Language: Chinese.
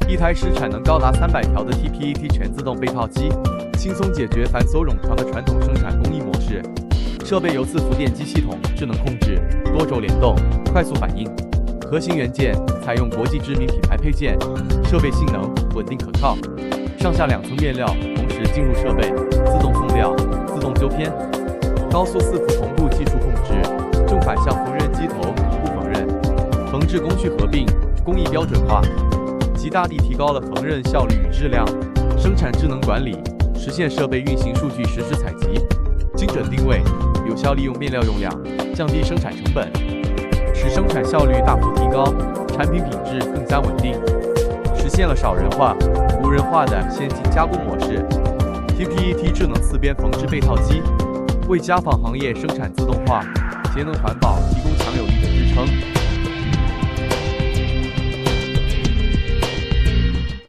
一台使产能高达300条的 TPET 全自动被套机，轻松解决繁琐冗长的传统生产工艺模式。设备由自浮电机系统智能控制，多轴联动，快速反应。核心元件采用国际知名品牌配件，设备性能稳定可靠。上下2层面料同时进入设备，自动送料，自动纠偏。高速4幅同步技术控制，正反向缝纫机头同步缝纫，缝制工序合并，工艺标准化，极大地提高了缝纫效率与质量。生产智能管理，实现设备运行数据实时采集，精准定位，有效利用面料用量，降低生产成本，使生产效率大幅提高，产品品质更加稳定，实现了少人化、无人化的先进加工模式。TPET 智能4边缝制被套机，为家纺行业生产自动化、节能环保提供强有力的支撑。